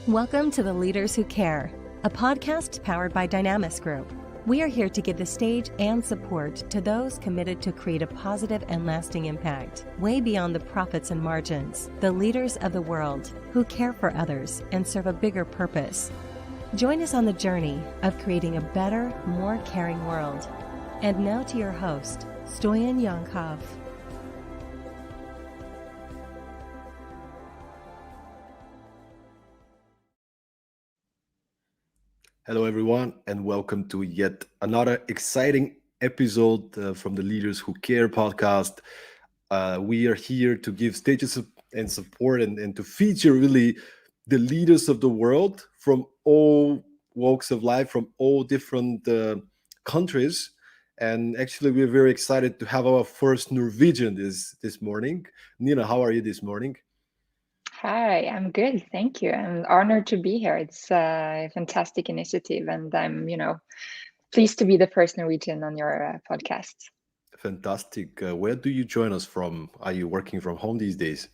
Welcome to The Leaders Who Care, a podcast powered by Dynamis Group. We are here to give the stage and support to those committed to create a positive and lasting impact, way beyond the profits and margins, the leaders of the world who care for others and serve a bigger purpose. Join us on the journey of creating a better, more caring world. And now to your host, Stoyan Yankov. Hello, everyone, and welcome to yet another exciting episode from the Leaders Who Care podcast. We are here to give stages and support and to feature really the leaders of the world from all walks of life, from all different countries. And actually, we're very excited to have our first Norwegian this morning. Nina, how are you this morning? Hi, I'm good. Thank you. I'm honored to be here. It's a fantastic initiative, and I'm, pleased to be the first Norwegian on your podcast. Fantastic. Where do you join us from? Are you working from home these days?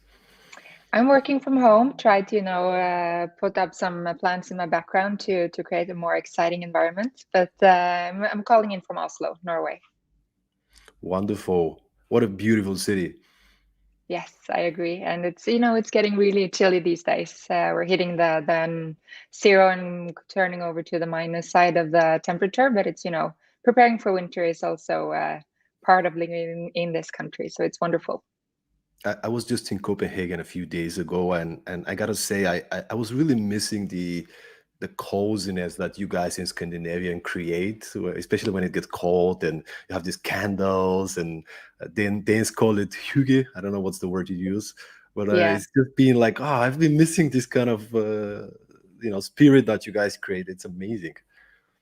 I'm working from home, try to, put up some plans in my background to create a more exciting environment. But I'm calling in from Oslo, Norway. Wonderful. What a beautiful city. Yes, I agree. And it's getting really chilly these days. We're hitting the zero and turning over to the minus side of the temperature, but it's, preparing for winter is also part of living in this country. So it's wonderful. I was just in Copenhagen a few days ago, and I gotta say, I was really missing the coziness that you guys in Scandinavia create, especially when it gets cold and you have these candles, and then Danes call it hygge. I don't know what's the word you use, but Yeah. it's just being like, I've been missing this kind of spirit that you guys create. It's amazing.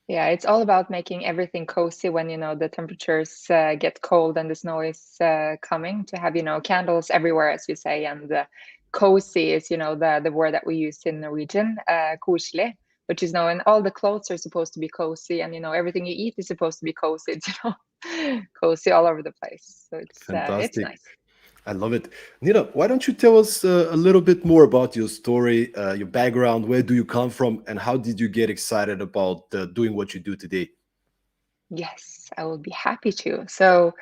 Yeah, it's all about making everything cozy when, the temperatures get cold and the snow is coming, to have, candles everywhere, as you say. And cozy is, the word that we use in Norwegian, koselig, which is, and all the clothes are supposed to be cozy, and, everything you eat is supposed to be cozy. It's, cozy all over the place. So it's Fantastic. nice. I love it. Nina, why don't you tell us a little bit more about your story, your background, where do you come from, and how did you get excited about doing what you do today? Yes, I will be happy to. So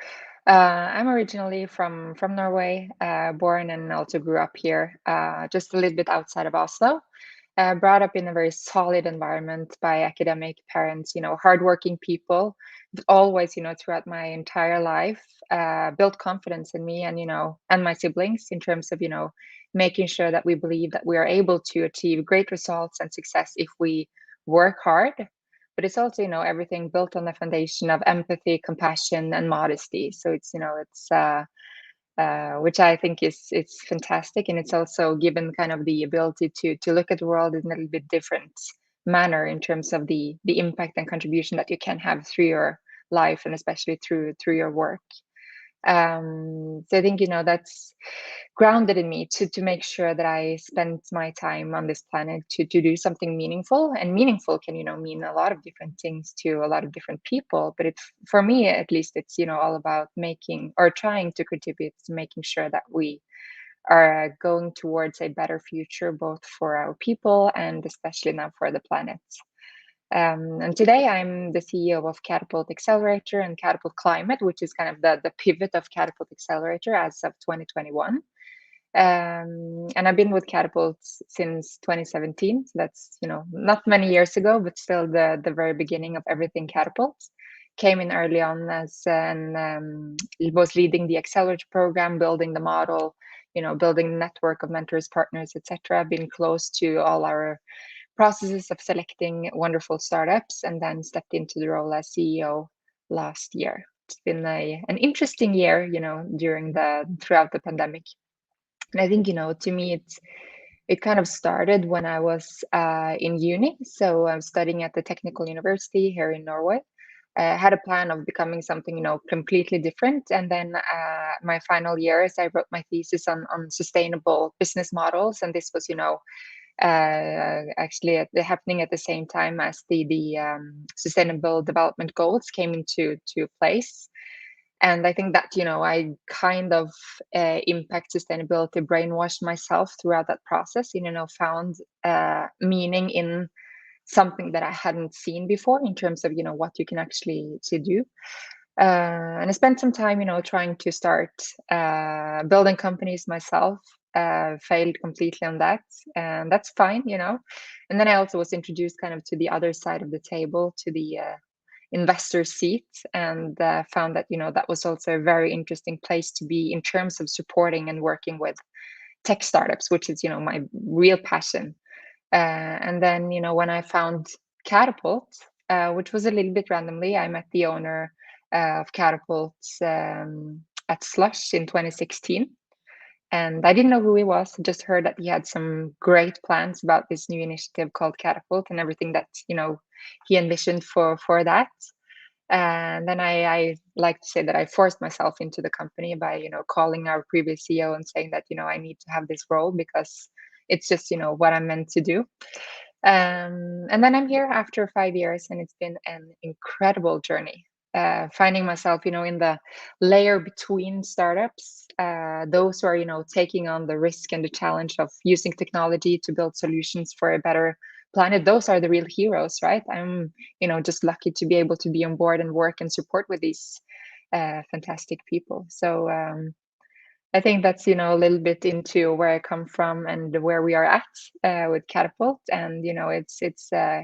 I'm originally from Norway, born and also grew up here, just a little bit outside of Oslo. Brought up in a very solid environment by academic parents, hardworking people, but always, throughout my entire life, built confidence in me and, and my siblings in terms of, making sure that we believe that we are able to achieve great results and success if we work hard. But it's also, everything built on the foundation of empathy, compassion, and modesty. So which I think it's fantastic, and it's also given kind of the ability to look at the world in a little bit different manner in terms of the impact and contribution that you can have through your life, and especially through your work. So I think that's grounded in me to make sure that I spend my time on this planet to do something meaningful. And meaningful can mean a lot of different things to a lot of different people. But for me at least, it's all about making or trying to contribute to making sure that we are going towards a better future, both for our people and especially now for the planet. And today I'm the CEO of Katapult Accelerator and Katapult Climate, which is kind of the pivot of Katapult Accelerator as of 2021. And I've been with Catapult since 2017. So that's, not many years ago, but still the very beginning of everything Catapult. Came in early on as was leading the Accelerator program, building the model, building the network of mentors, partners, etc. Been close to all our processes of selecting wonderful startups, and then stepped into the role as CEO last year. It's been an interesting year, throughout the pandemic. And I think, to me, it kind of started when I was in uni. So I'm studying at the Technical University here in Norway. I had a plan of becoming something, completely different. And then my final years, I wrote my thesis on sustainable business models. And this was, actually happening at the same time as the Sustainable Development Goals came into place. And I think that, I kind of impact sustainability brainwashed myself throughout that process, found meaning in something that I hadn't seen before in terms of, what you can actually to do. And I spent some time, trying to start building companies myself. Failed completely on that, and that's fine. And then I also was introduced kind of to the other side of the table, to the investor seat, and found that that was also a very interesting place to be in terms of supporting and working with tech startups, which is my real passion. And then when I found Catapult, which was a little bit randomly, I met the owner of Catapult at Slush in 2016. And I didn't know who he was, just heard that he had some great plans about this new initiative called Catapult and everything that he envisioned for that. And then I like to say that I forced myself into the company by calling our previous CEO and saying that I need to have this role because it's just what I'm meant to do. And then I'm here after 5 years, and it's been an incredible journey. Finding myself, in the layer between startups, those who are, taking on the risk and the challenge of using technology to build solutions for a better planet. Those are the real heroes, right? I'm, just lucky to be able to be on board and work and support with these fantastic people. So I think that's, a little bit into where I come from and where we are at with Catapult. And, it's a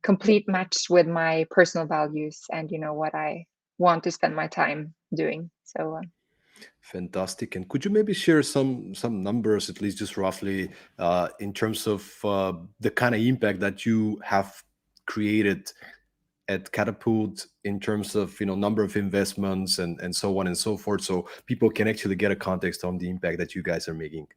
complete match with my personal values and, what I want to spend my time doing. So Fantastic. And could you maybe share some numbers, at least just roughly, in terms of the kind of impact that you have created at Catapult in terms of number of investments and so on and so forth, so people can actually get a context on the impact that you guys are making?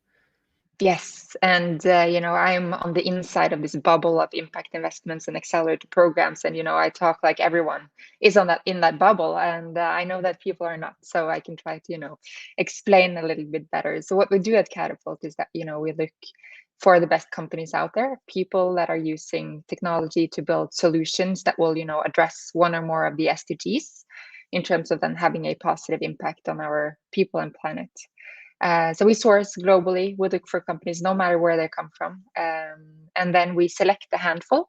yes, and I'm on the inside of this bubble of impact investments and accelerator programs, and I talk like everyone is on that in that bubble, and I know that people are not, so I can try to explain a little bit better. So what we do at Catapult is that we look for the best companies out there, people that are using technology to build solutions that will address one or more of the SDGs in terms of then having a positive impact on our people and planet. So we source globally. We look for companies no matter where they come from. And then we select a handful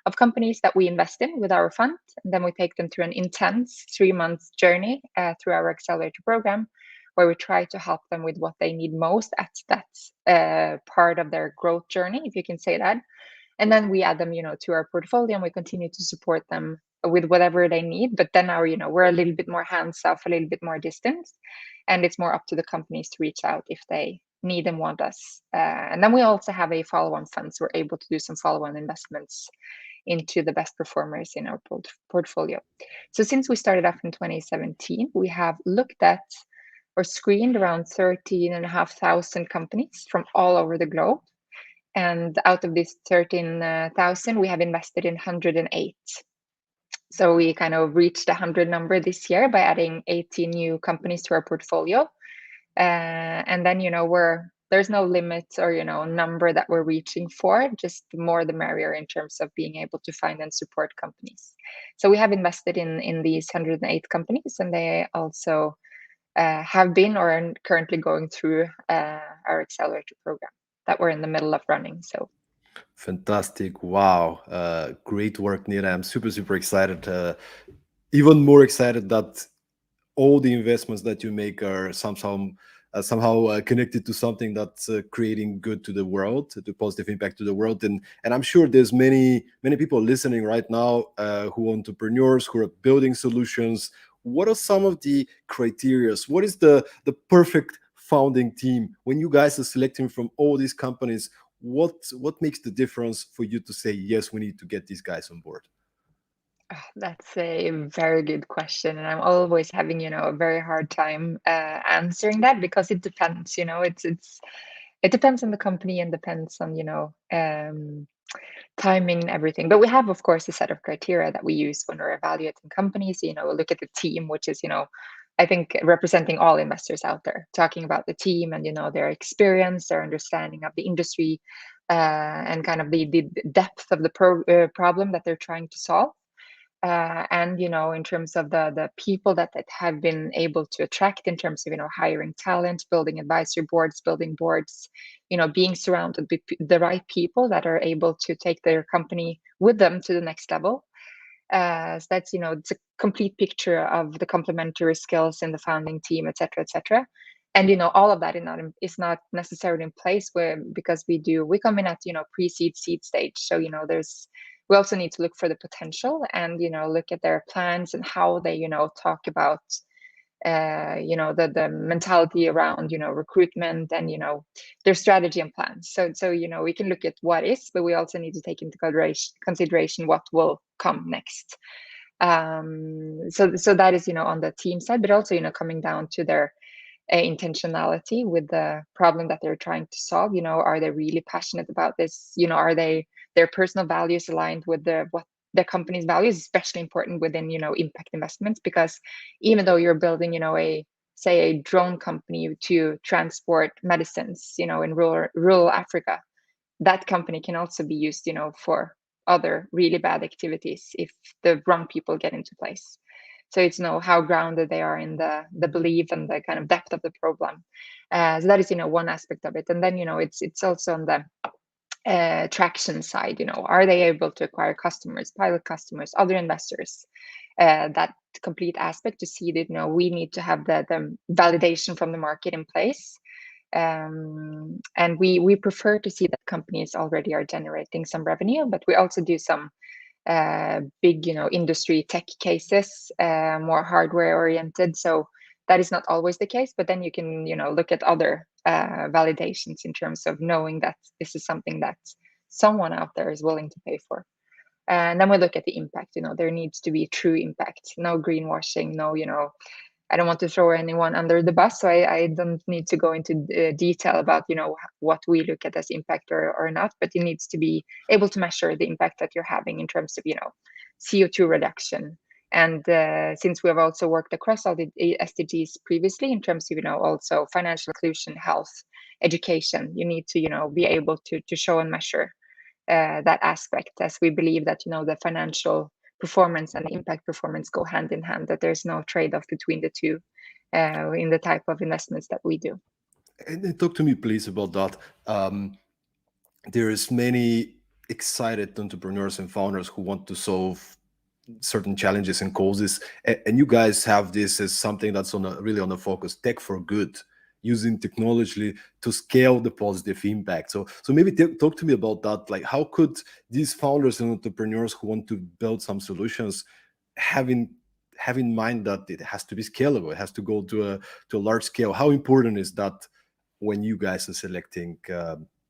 of companies that we invest in with our fund. And then we take them through an intense 3-month journey through our accelerator program, where we try to help them with what they need most at that part of their growth journey, if you can say that. And then we add them, to our portfolio, and we continue to support them with whatever they need. But then we're a little bit more hands off, a little bit more distance, and it's more up to the companies to reach out if they need and want us. And then we also have a follow-on fund, so we're able to do some follow-on investments into the best performers in our portfolio. So since we started off in 2017, we have looked at or screened around 13,500 companies from all over the globe. And out of these 13,000, we have invested in 108. So we kind of reached the 100 number this year by adding 18 new companies to our portfolio. And then, there's no limit or, number that we're reaching for, just the more the merrier in terms of being able to find and support companies. So we have invested in these 108 companies, and they also have been or are currently going through our accelerator program that we're in the middle of running. So Fantastic. Wow. Great work, Nina. I'm super excited. Even more excited that all the investments that you make are somehow connected to something that's creating good to the world, to positive impact to the world. And I'm sure there's many people listening right now who are entrepreneurs, who are building solutions. What are some of the criteria? What is the perfect founding team when you guys are selecting from all these companies? What makes the difference for you to say, yes, we need to get these guys on board? That's a very good question, and I'm always having a very hard time answering that, because it depends. It depends on the company and depends on timing and everything. But we have, of course, a set of criteria that we use when we're evaluating companies. We look at the team, which is I think representing all investors out there, talking about the team and their experience, their understanding of the industry, and kind of the depth of the problem that they're trying to solve. and in terms of the people that have been able to attract, in terms of hiring talent, building advisory boards, building boards, being surrounded with the right people that are able to take their company with them to the next level. So that's it's a complete picture of the complementary skills in the founding team, etc., etc. And all of that is not necessarily in place because we come in at pre-seed, seed stage. So we also need to look for the potential and look at their plans and how they talk about the mentality around recruitment and their strategy and plans. So we can look at what is, but we also need to take into consideration what will come next. So that is on the team side, but also coming down to their intentionality with the problem that they're trying to solve. Are they really passionate about this? Are their personal values aligned with what their company's values? Especially important within impact investments, because even though you're building a drone company to transport medicines in rural Africa, that company can also be used for other really bad activities if the wrong people get into place. So it's how grounded they are in the belief and the kind of depth of the problem. So that is one aspect of it. And then it's also on the traction side. Are they able to acquire customers, pilot customers, other investors? That complete aspect to see that we need to have the validation from the market in place. And we prefer to see that companies already are generating some revenue, but we also do some big industry tech cases, more hardware oriented. So that is not always the case, but then you can look at other validations in terms of knowing that this is something that someone out there is willing to pay for. And then we look at the impact. There needs to be true impact, no greenwashing, no I don't want to throw anyone under the bus, so I don't need to go into detail about what we look at as impact or not, but it needs to be able to measure the impact that you're having in terms of CO2 reduction. And since we have also worked across all the SDGs previously in terms of also financial inclusion, health, education, you need to be able to show and measure that aspect, as we believe that the financial performance and impact performance go hand in hand, that there's no trade-off between the two in the type of investments that we do. And talk to me, please, about that. There's many excited entrepreneurs and founders who want to solve certain challenges and causes, and you guys have this as something that's really on the focus: tech for good, using technology to scale the positive impact. So maybe talk to me about that. Like, how could these founders and entrepreneurs who want to build some solutions have in mind that it has to be scalable, it has to go to a large scale? How important is that when you guys are selecting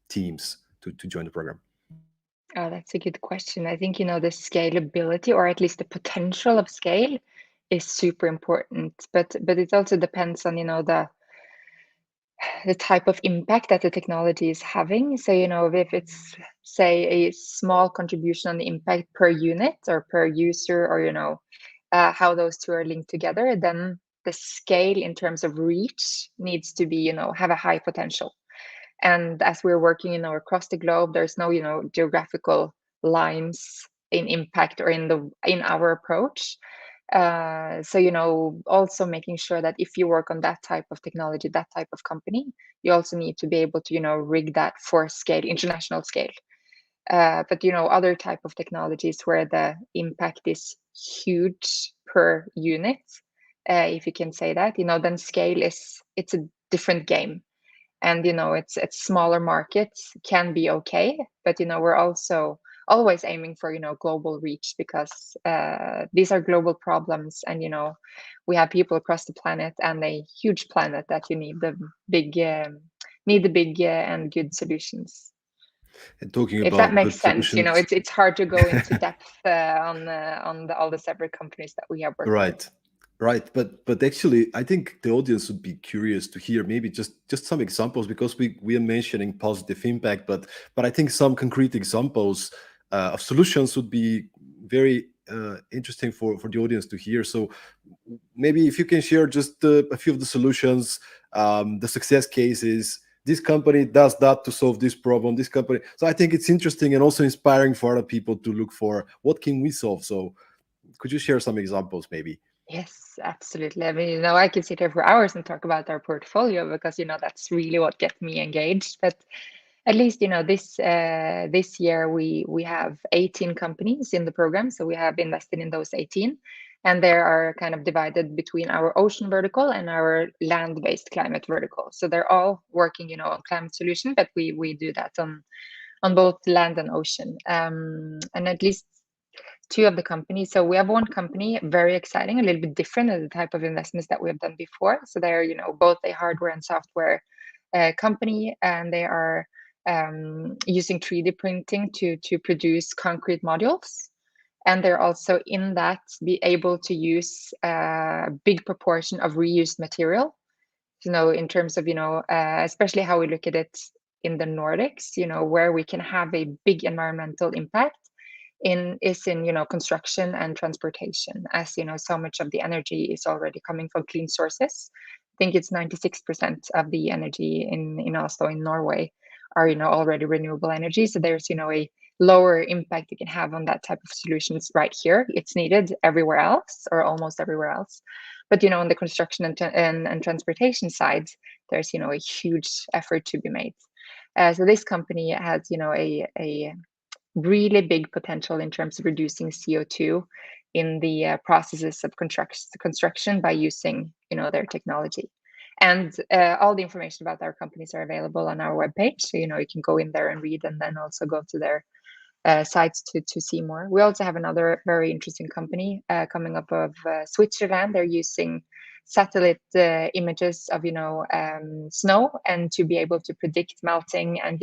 teams to join the program? Oh, that's a good question. I think the scalability, or at least the potential of scale, is super important, but it also depends on the type of impact that the technology is having. So if it's, say, a small contribution on the impact per unit or per user, or how those two are linked together, then the scale in terms of reach needs to be have a high potential. And as we're working across the globe, there's no geographical lines in impact or in our approach. So also making sure that if you work on that type of technology, that type of company, you also need to be able to rig that for scale, international scale. But other type of technologies where the impact is huge per unit, if you can say that, then scale it's a different game. And it's smaller markets can be okay, but we're also always aiming for global reach, because these are global problems, and we have people across the planet and a huge planet that you need the big and good solutions. And talking If about that makes good sense, solutions, it's hard to go into depth on all the separate companies that we have worked with. Right, but actually, I think the audience would be curious to hear maybe just some examples, because we are mentioning positive impact, but I think some concrete examples of solutions would be very interesting for the audience to hear. So maybe if you can share just a few of the solutions, the success cases. This company does that to solve this problem. This company. So I think it's interesting and also inspiring for other people to look for what can we solve. So Could you share some examples, maybe? Yes, absolutely. I mean, I could sit here for hours and talk about our portfolio because, that's really what gets me engaged. But at least, this year we have 18 companies in the program. So we have invested in those 18, and they are kind of divided between our ocean vertical and our land-based climate vertical. So they're all working, on climate solution, but we do that on both land and ocean. And at least two of the companies. So we have one company, very exciting, a little bit different than the type of investments that we have done before. So they're, both a hardware and software company, and they are using 3D printing to produce concrete modules. And they're also in that be able to use a big proportion of reused material. In terms of, especially how we look at it in the Nordics, where we can have a big environmental impact is in construction and transportation, as so much of the energy is already coming from clean sources. I think it's 96% of the energy in Oslo, in Norway, are already renewable energy. So there's a lower impact you can have on that type of solutions right here. It's needed everywhere else, or almost everywhere else. But on the construction and transportation side, there's a huge effort to be made. So this company has a really big potential in terms of reducing CO2 in the processes of construction by using their technology. And all the information about our companies are available on our webpage. So you can go in there and read, and then also go to their sites to see more. We also have another very interesting company coming up of Switzerland. They're using satellite images of snow, and to be able to predict melting, and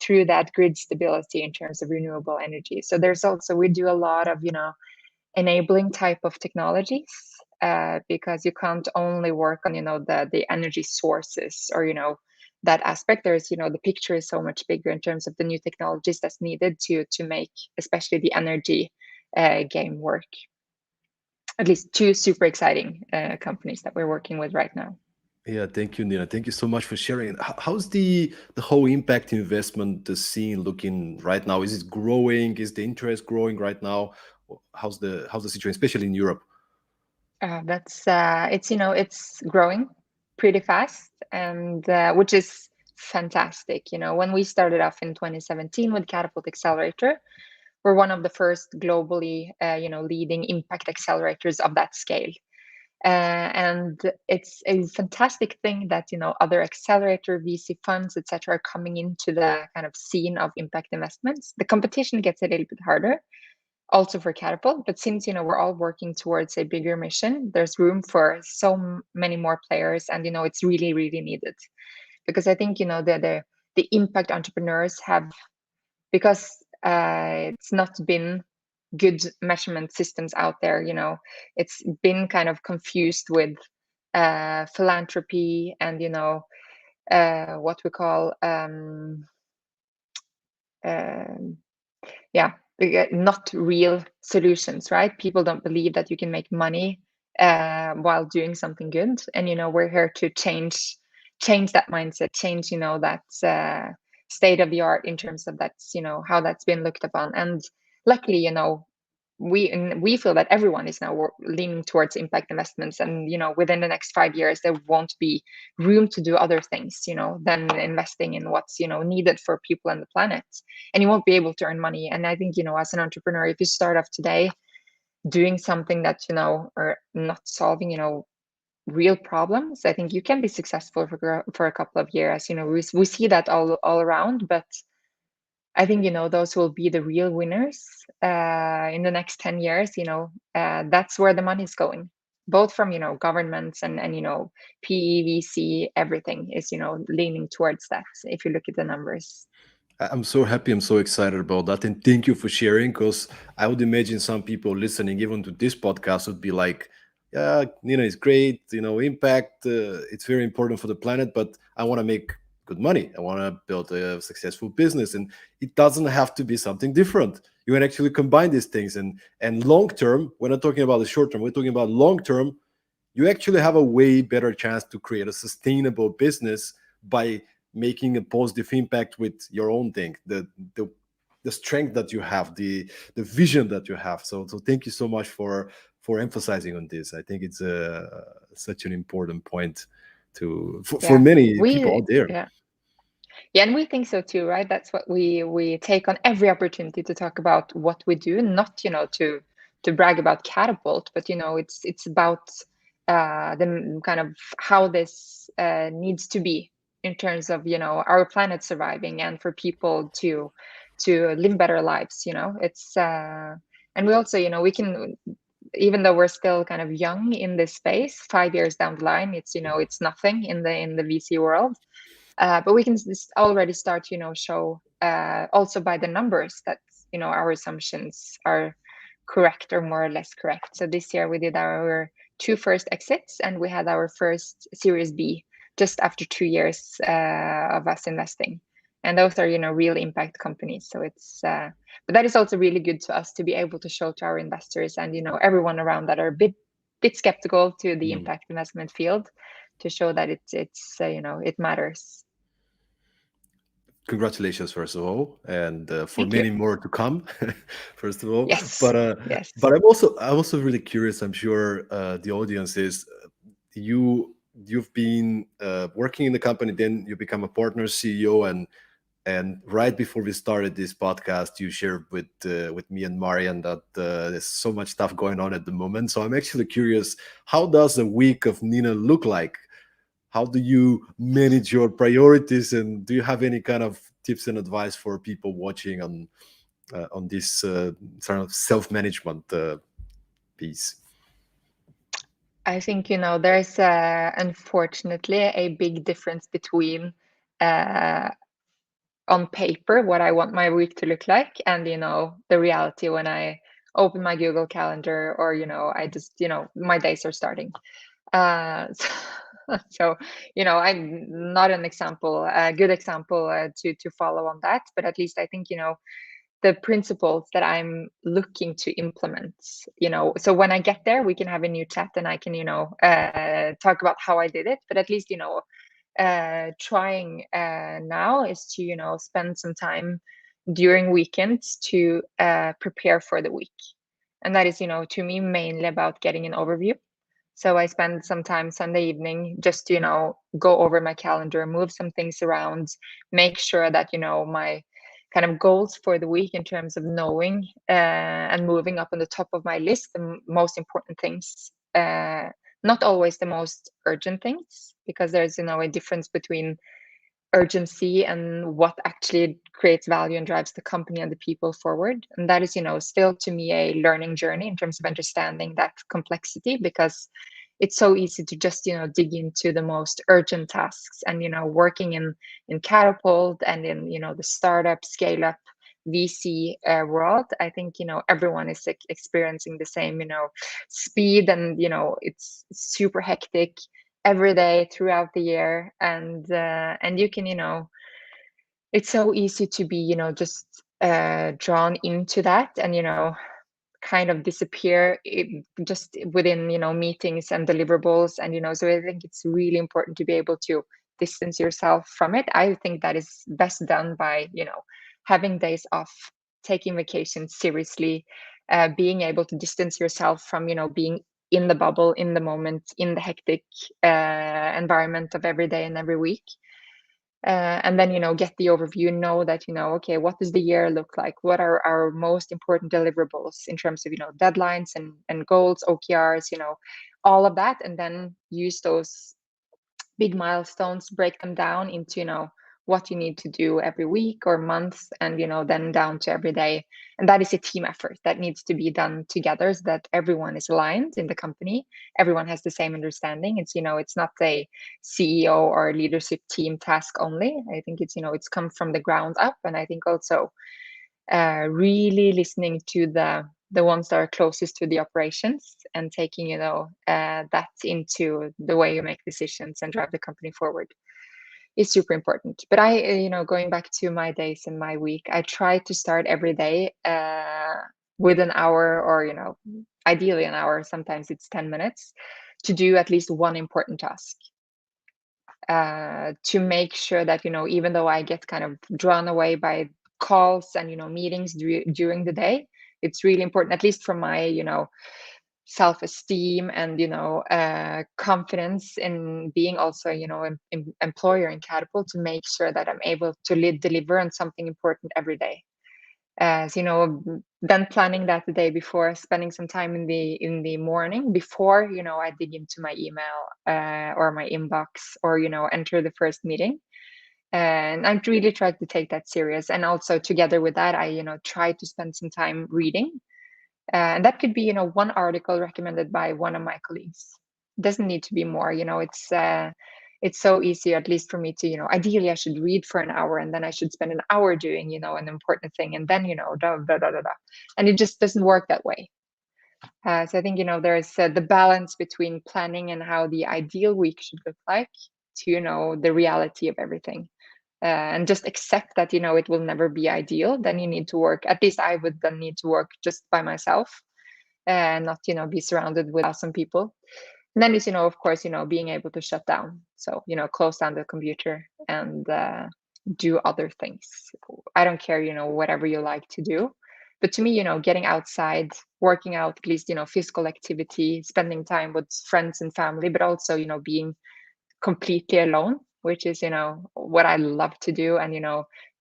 through that, grid stability in terms of renewable energy. So there's also, we do a lot of enabling type of technologies, because you can't only work on the energy sources, or that aspect. There's the picture is so much bigger in terms of the new technologies that's needed to make especially the energy game work. At least two super exciting companies that we're working with right now. Yeah, thank you, Nina. Thank you so much for sharing. How's the whole impact investment the scene looking right now? Is it growing? Is the interest growing right now? How's the situation, especially in Europe? That's it's growing pretty fast, and which is fantastic. When we started off in 2017 with Katapult Accelerator, we're one of the first globally leading impact accelerators of that scale. And it's a fantastic thing that other accelerator VC funds, etc., are coming into the kind of scene of impact investments. The competition gets a little bit harder, also for Catapult, but since we're all working towards a bigger mission, there's room for so many more players, and it's really, really needed. Because I think the impact entrepreneurs have, because it's not been good measurement systems out there. It's been kind of confused with philanthropy, and what we call not real solutions, right? People don't believe that you can make money while doing something good, and we're here to change that mindset, change that state of the art in terms of that's how that's been looked upon. And luckily, we feel that everyone is now leaning towards impact investments, and within the next 5 years there won't be room to do other things than investing in what's needed for people and the planet, and you won't be able to earn money. And I think as an entrepreneur, if you start off today doing something that or not solving real problems, I think you can be successful for a couple of years. We see that all around, but I think those who will be the real winners in the next 10 years. That's where the money is going, both from governments and PE, VC, everything is leaning towards that. If you look at the numbers. I'm so happy. I'm so excited about that. And thank you for sharing, because I would imagine some people listening, even to this podcast, would be like, yeah, Nina is great. Impact, it's very important for the planet, but I want to make good money. I want to build a successful business. And it doesn't have to be something different. You can actually combine these things. And long term, we're not talking about the short term, we're talking about long term. You actually have a way better chance to create a sustainable business by making a positive impact with your own thing. The the strength that you have, the vision that you have. So thank you so much for emphasizing on this. I think it's such an important point for many people out there. Yeah, and we think so too, right? That's what we take on every opportunity to talk about what we do, not to brag about Catapult, but it's about the kind of how this needs to be in terms of our planet surviving and for people to live better lives. It's and we also we can, even though we're still kind of young in this space, 5 years down the line, it's nothing in the VC world. But we can already start, show also by the numbers that, our assumptions are correct or more or less correct. So this year we did our 2 first exits, and we had our first Series B just after 2 years of us investing. And those are, real impact companies. So it's, but that is also really good to us to be able to show to our investors and, everyone around that are a bit skeptical to the impact investment field, to show that it's it matters. Congratulations, first of all, and for Thank many you. more to come. First of all, Yes. Yes. but I'm also really curious. I'm sure the audience is. You've been working in the company, then you become a partner CEO, and right before we started this podcast, you shared with me and Marian that there's so much stuff going on at the moment. So I'm actually curious, how does a week of Nina look like? How do you manage your priorities, and do you have any kind of tips and advice for people watching on this sort of self-management piece? I think there's unfortunately a big difference between on paper what I want my week to look like and the reality when I open my Google Calendar, or I just my days are starting. So I'm not a good example to follow on that, but at least I think the principles that I'm looking to implement. So when I get there, we can have a new chat and I can talk about how I did it. But at least trying now is to spend some time during weekends to prepare for the week, and that is to me mainly about getting an overview. So I spend some time Sunday evening just to, go over my calendar, move some things around, make sure that, my kind of goals for the week in terms of knowing and moving up on the top of my list, the most important things, not always the most urgent things, because there's, a difference between urgency and what actually creates value and drives the company and the people forward. And that is, still to me a learning journey in terms of understanding that complexity, because it's so easy to just, dig into the most urgent tasks. And, working in Catapult and in, the startup, scale up, VC world, I think, everyone is experiencing the same, speed, and, it's super hectic every day throughout the year, and you can it's so easy to be just drawn into that, and kind of disappear just within meetings and deliverables, and so I think it's really important to be able to distance yourself from it. I think that is best done by having days off, taking vacations seriously, being able to distance yourself from being in the bubble, in the moment, in the hectic environment of every day and every week. And then, get the overview, know that, okay, what does the year look like? What are our most important deliverables in terms of, deadlines and goals, OKRs, all of that. And then use those big milestones, break them down into, what you need to do every week or month, and, then down to every day. And that is a team effort that needs to be done together, so that everyone is aligned in the company. Everyone has the same understanding. It's, it's not a CEO or leadership team task only. I think it's, it's come from the ground up. And I think also really listening to the ones that are closest to the operations and taking, that into the way you make decisions and drive the company forward is super important. But I, going back to my days and my week, I try to start every day with an hour, or, ideally an hour, sometimes it's 10 minutes, to do at least one important task. To make sure that, even though I get kind of drawn away by calls and meetings during the day. It's really important, at least for my self-esteem and confidence in being also employer in Catapult, to make sure that I'm able to deliver on something important every day. So then planning that the day before, spending some time in the morning before I dig into my email or my inbox, or enter the first meeting. And I really tried to take that serious. And also together with that, I try to spend some time reading. And that could be one article recommended by one of my colleagues. It doesn't need to be more. It's so easy, at least for me, to ideally I should read for an hour, and then I should spend an hour doing an important thing, and then da, da, da, da, da. And it just doesn't work that way. So I think there's the balance between planning and how the ideal week should look like, to the reality of everything. And just accept that it will never be ideal. Then you need to work, at least I would then need to work just by myself, and not be surrounded with awesome people. And then it's of course being able to shut down, so close down the computer and do other things. I don't care whatever you like to do, but to me getting outside, working out, at least physical activity, spending time with friends and family, but also being completely alone, which is what I love to do. And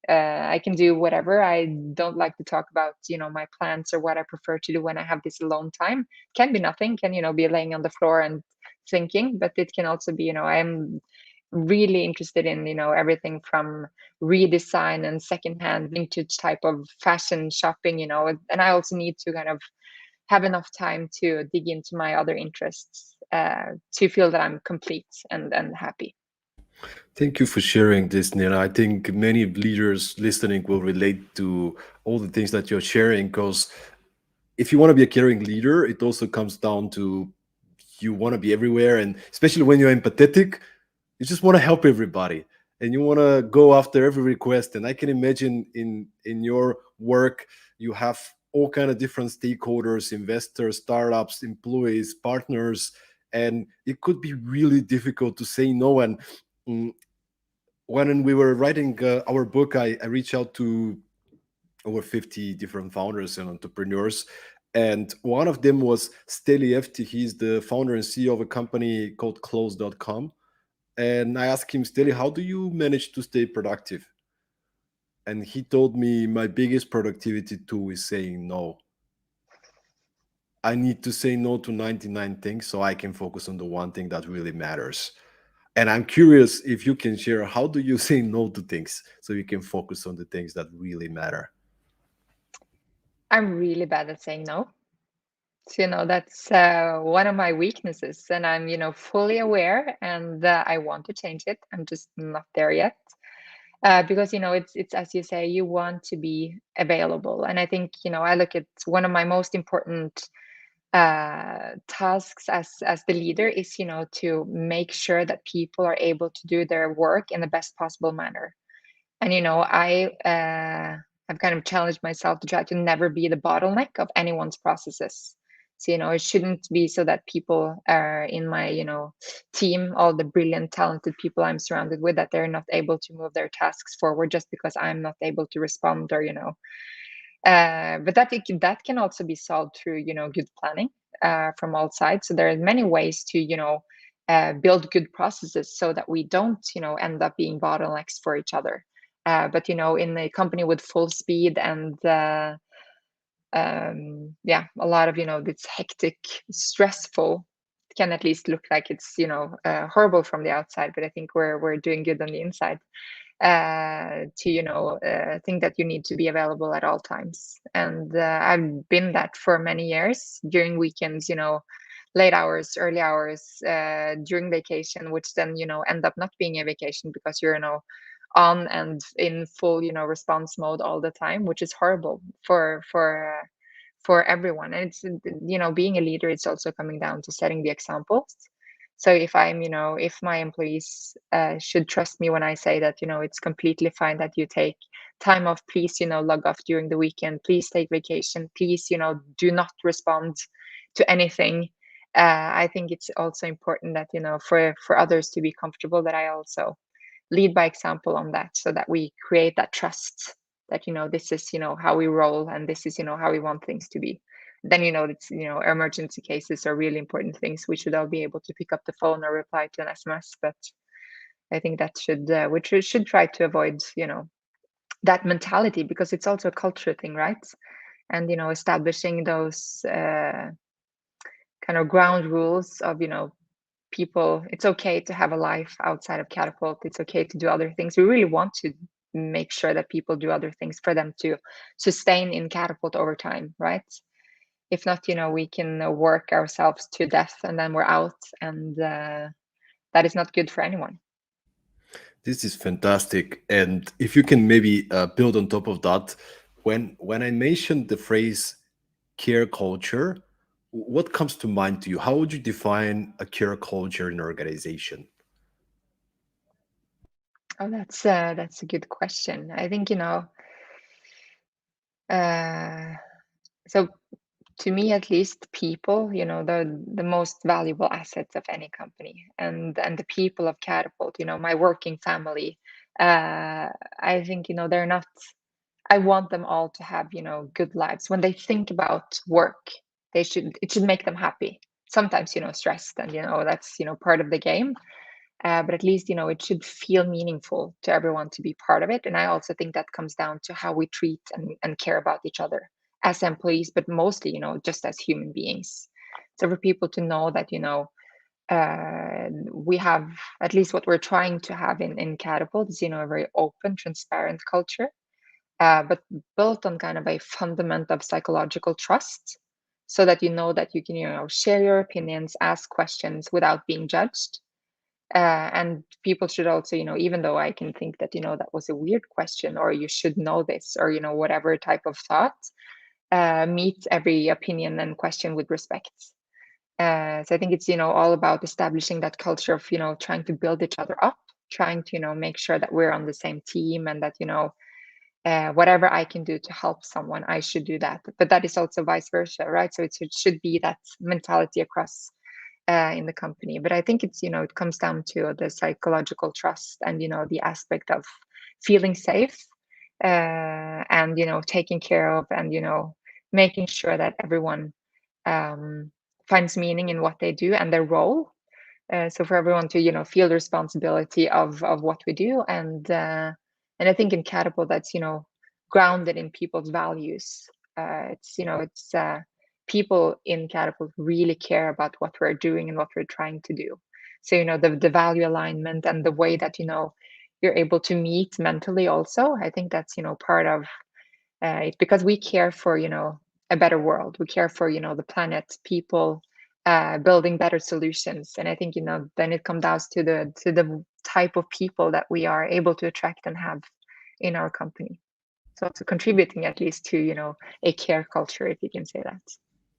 I can do whatever. I don't like to talk about my plans or what I prefer to do when I have this alone time. Can be nothing, can be laying on the floor and thinking, but it can also be I'm really interested in everything from redesign and secondhand vintage type of fashion shopping, and I also need to kind of have enough time to dig into my other interests to feel that I'm complete and happy. Thank you for sharing this, Nina. I think many leaders listening will relate to all the things that you're sharing, because if you want to be a caring leader, it also comes down to you want to be everywhere, and especially when you're empathetic, you just want to help everybody and you want to go after every request. And I can imagine in your work you have all kind of different stakeholders, investors, startups, employees, partners, and it could be really difficult to say no. And mm, when we were writing our book, I reached out to over 50 different founders and entrepreneurs. And one of them was Steli Efti. He's the founder and CEO of a company called Close.com. And I asked him, Steli, how do you manage to stay productive? And he told me, my biggest productivity tool is saying no. I need to say no to 99 things so I can focus on the one thing that really matters. And I'm curious if you can share, how do you say no to things so you can focus on the things that really matter? I'm really bad at saying no. So, that's one of my weaknesses, and I'm fully aware, and I want to change it. I'm just not there yet. Because it's as you say, you want to be available. And I think I look at one of my most important tasks as the leader is to make sure that people are able to do their work in the best possible manner. And I've kind of challenged myself to try to never be the bottleneck of anyone's processes. So it shouldn't be so that people are in my team, all the brilliant talented people I'm surrounded with, that they're not able to move their tasks forward just because I'm not able to respond, or but that can also be solved through good planning from all sides. So there are many ways to build good processes so that we don't end up being bottlenecks for each other. But in a company with full speed and a lot of it's hectic, stressful, it can at least look like it's horrible from the outside, but I think we're doing good on the inside. To think that you need to be available at all times, and I've been that for many years, during weekends, late hours, early hours, during vacation, which then end up not being a vacation because you're on and in full response mode all the time, which is horrible for everyone. And it's being a leader, it's also coming down to setting the examples. So if I'm if my employees should trust me when I say that it's completely fine that you take time off, please log off during the weekend, please take vacation, please do not respond to anything. I think it's also important that for others to be comfortable, that I also lead by example on that, so that we create that trust that, this is, how we roll, and this is, how we want things to be. Then, it's, emergency cases are really important things. We should all be able to pick up the phone or reply to an SMS. But I think that we should try to avoid, that mentality, because it's also a culture thing, right? And, establishing those kind of ground rules of, people, it's okay to have a life outside of Catapult. It's okay to do other things. We really want to make sure that people do other things for them to sustain in Catapult over time, right? If not, we can work ourselves to death and then we're out, and that is not good for anyone. This is fantastic. And if you can maybe build on top of that, when I mentioned the phrase care culture, what comes to mind to you? How would you define a care culture in an organization? Oh, that's a good question. I think, so to me at least, people, the most valuable assets of any company, and the people of Catapult, my working family. I think, they're not. I want them all to have, good lives. When they think about work, it should make them happy. Sometimes, stressed, and that's part of the game. But at least, it should feel meaningful to everyone to be part of it. And I also think that comes down to how we treat and care about each other as employees, but mostly, just as human beings. So for people to know that, we have, at least what we're trying to have in Catapult is, a very open, transparent culture, but built on kind of a fundament of psychological trust, so that that you can, share your opinions, ask questions without being judged. And people should also, even though I can think that, that was a weird question, or you should know this, or, whatever type of thought, meet every opinion and question with respect. So I think it's, all about establishing that culture of, trying to build each other up, trying to, make sure that we're on the same team, and that, whatever I can do to help someone, I should do that. But that is also vice versa, right? So it should be that mentality across in the company. But I think it's, it comes down to the psychological trust, and, the aspect of feeling safe, and, taking care of, and, making sure that everyone finds meaning in what they do and their role. So for everyone to, feel the responsibility of what we do. And I think in Catapult, that's, grounded in people's values. It's people in Catapult really care about what we're doing and what we're trying to do. So, the value alignment, and the way that, you're able to meet mentally also. I think that's, part of it, because we care for, a better world. We care for, the planet, people, building better solutions. And I think, then it comes down to the type of people that we are able to attract and have in our company. So it's contributing at least to, a care culture, if you can say that.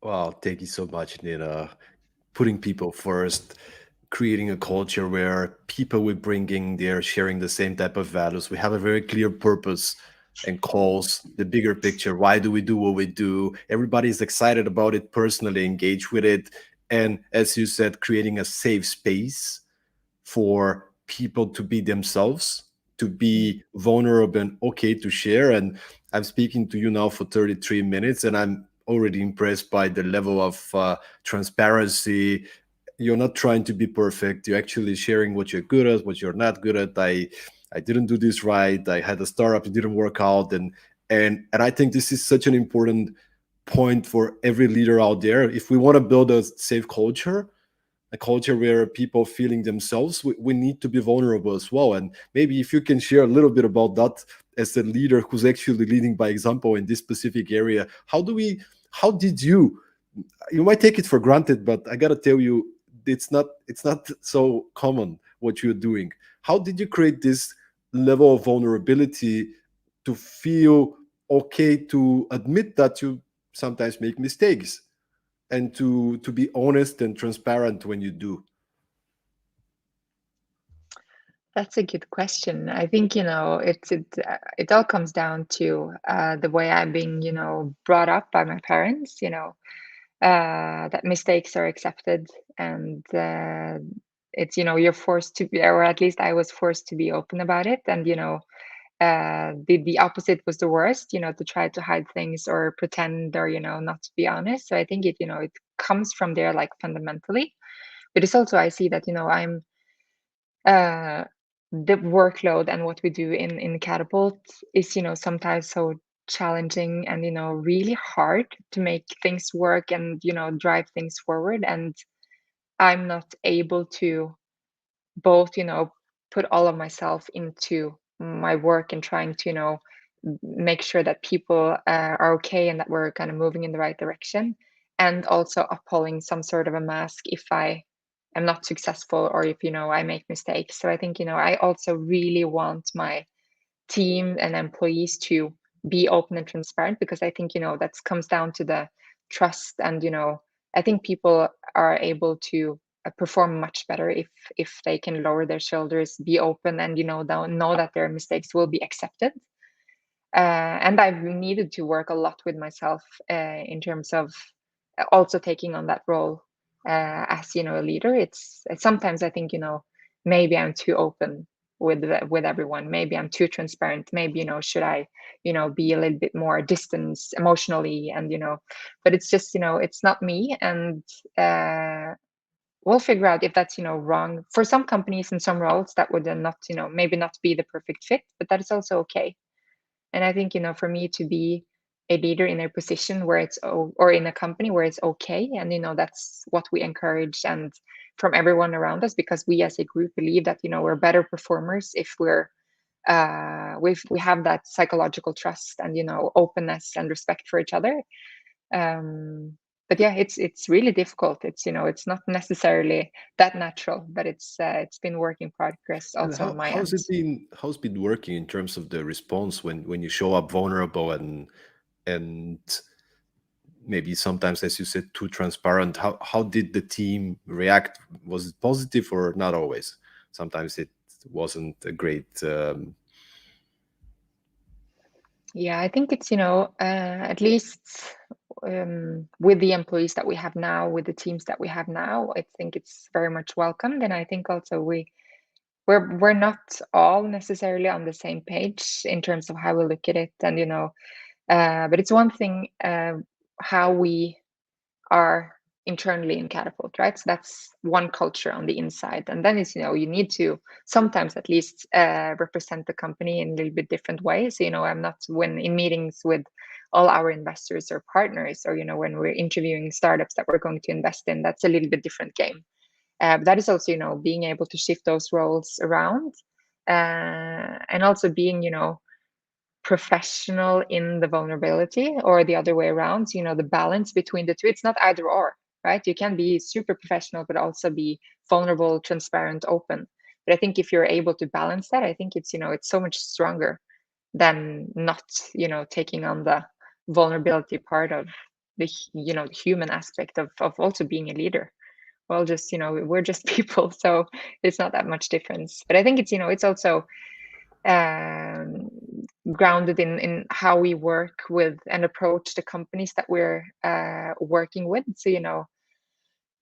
Wow, thank you so much, Nina. Putting people first, creating a culture where people we're bringing, they're sharing the same type of values. We have a very clear purpose and calls the bigger picture. Why do we do what we do? Everybody is excited about it, personally engaged with it. And as you said, creating a safe space for people to be themselves, to be vulnerable and okay to share. And I'm speaking to you now for 33 minutes, and I'm already impressed by the level of transparency. You're not trying to be perfect. You're actually sharing what you're good at, what you're not good at. I didn't do this right. I had a startup, it didn't work out. And I think this is such an important point for every leader out there. If we want to build a safe culture, a culture where people feeling themselves, we need to be vulnerable as well. And maybe if you can share a little bit about that as a leader who's actually leading by example in this specific area. How did you might take it for granted, but I gotta tell you, it's not so common what you're doing. How did you create this level of vulnerability to feel okay to admit that you sometimes make mistakes, and to be honest and transparent when you do? That's a good question. I think, it all comes down to the way I'm being, brought up by my parents, that mistakes are accepted, and it's, you're forced to be, or at least I was forced to be open about it. And, the opposite was the worst, to try to hide things or pretend or, not to be honest. So I think it comes from there, like fundamentally. But it's also, I see that, I'm the workload and what we do in Catapult is, sometimes so challenging and, really hard to make things work and, drive things forward. And I'm not able to both, put all of myself into my work and trying to, make sure that people are okay and that we're kind of moving in the right direction, and also upholding some sort of a mask if I am not successful or if, I make mistakes. So I think, I also really want my team and employees to be open and transparent, because I think, that comes down to the trust. And, I think people are able to perform much better if they can lower their shoulders, be open, and, know that their mistakes will be accepted. And I've needed to work a lot with myself in terms of also taking on that role as, a leader. It's sometimes I think, maybe I'm too open with everyone. Maybe I'm too transparent. Maybe, should I, be a little bit more distant emotionally, and, but it's just, it's not me. And we'll figure out if that's, wrong for some companies and some roles that would then not, maybe not be the perfect fit, but that is also okay. And I think, for me to be a leader in a position where or in a company where it's okay, and, that's what we encourage and from everyone around us, because we as a group believe that, we're better performers if we have that psychological trust and, openness and respect for each other. But yeah, it's really difficult. It's, it's not necessarily that natural, but it's been work in progress And also on my end. how's it been working in terms of the response when you show up vulnerable and maybe sometimes, as you said, too transparent? How did the team react? Was it positive or not always? Sometimes it wasn't a great Yeah, I think it's, at least with the employees that we have now, with the teams that we have now, I think it's very much welcomed. And I think also we're not all necessarily on the same page in terms of how we look at it. And, but it's one thing how we are internally in Catapult, right? So that's one culture on the inside. And then it's, you need to sometimes at least represent the company in a little bit different ways. So, I'm not, when in meetings with all our investors or partners, or, when we're interviewing startups that we're going to invest in, that's a little bit different game. But that is also, being able to shift those roles around and also being, professional in the vulnerability, or the other way around, the balance between the two. It's not either or, right? You can be super professional but also be vulnerable, transparent, open. But I think if you're able to balance that, I think it's, it's so much stronger than not, taking on the vulnerability part of the, the human aspect of also being a leader. Well, just, we're just people, so it's not that much difference. But I think it's, it's also grounded in how we work with and approach the companies that we're working with. So,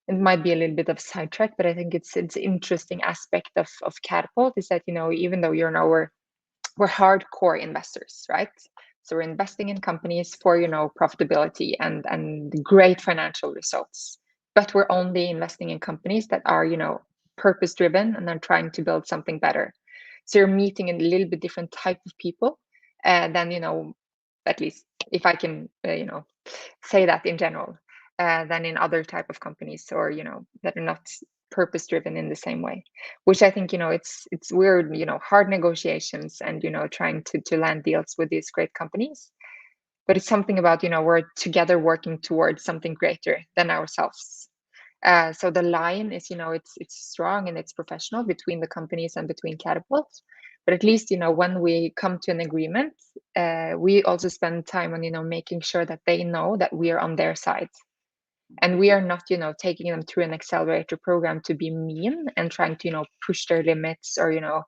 it might be a little bit of sidetrack, but I think it's interesting aspect of Catapult is that, even though we're hardcore investors, right? So we're investing in companies for, profitability and great financial results. But we're only investing in companies that are, purpose driven and are trying to build something better. So you're meeting a little bit different type of people than, at least if I can, say that in general, than in other type of companies, or, that are not purpose driven in the same way, which I think, it's weird, hard negotiations and, trying to land deals with these great companies. But it's something about, we're together working towards something greater than ourselves. So the line is, it's strong and it's professional between the companies and between Catapults. But at least, when we come to an agreement, we also spend time on, making sure that they know that we are on their side. And we are not, taking them through an accelerator program to be mean and trying to, push their limits, or,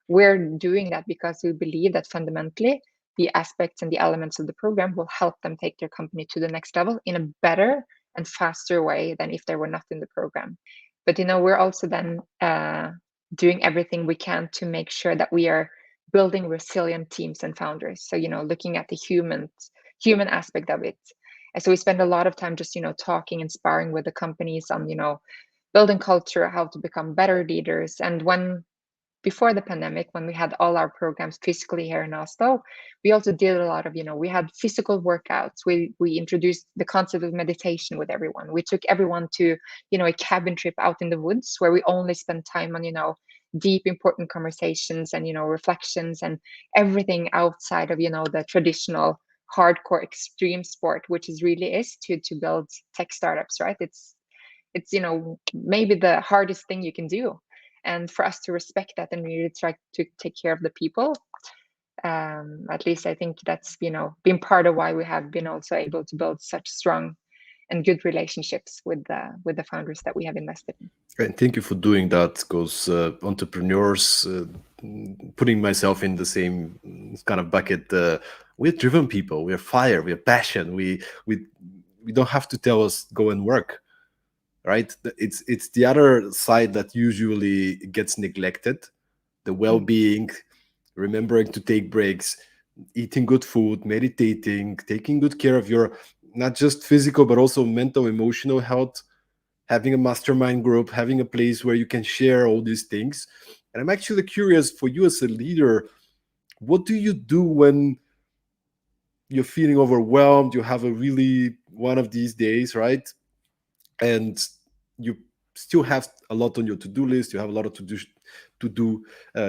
we're doing that because we believe that fundamentally the aspects and the elements of the program will help them take their company to the next level in a better and faster way than if they were not in the program. But, we're also then doing everything we can to make sure that we are building resilient teams and founders. So, looking at the human aspect of it. And so we spend a lot of time just, talking and sparring with the companies on, building culture, how to become better leaders. And before the pandemic, when we had all our programs physically here in Oslo, we also did a lot of, we had physical workouts. We introduced the concept of meditation with everyone. We took everyone to, a cabin trip out in the woods where we only spent time on, deep, important conversations and, reflections and everything outside of, the traditional hardcore extreme sport, which is really is to build tech startups, right? It's maybe the hardest thing you can do. And for us to respect that and really try to take care of the people, at least I think that's been part of why we have been also able to build such strong and good relationships with the founders that we have invested in. And thank you for doing that, because entrepreneurs, putting myself in the same kind of bucket, we're driven people. We're fire. We're passion. We don't have to tell us go and work, right? It's the other side that usually gets neglected: the well-being, remembering to take breaks, eating good food, meditating, taking good care of your not just physical but also mental, emotional health, having a mastermind group, having a place where you can share all these things. And I'm actually curious, for you as a leader, what do you do when you're feeling overwhelmed? You have a really one of these days, right? And you still have a lot on your to-do list. You have a lot of to do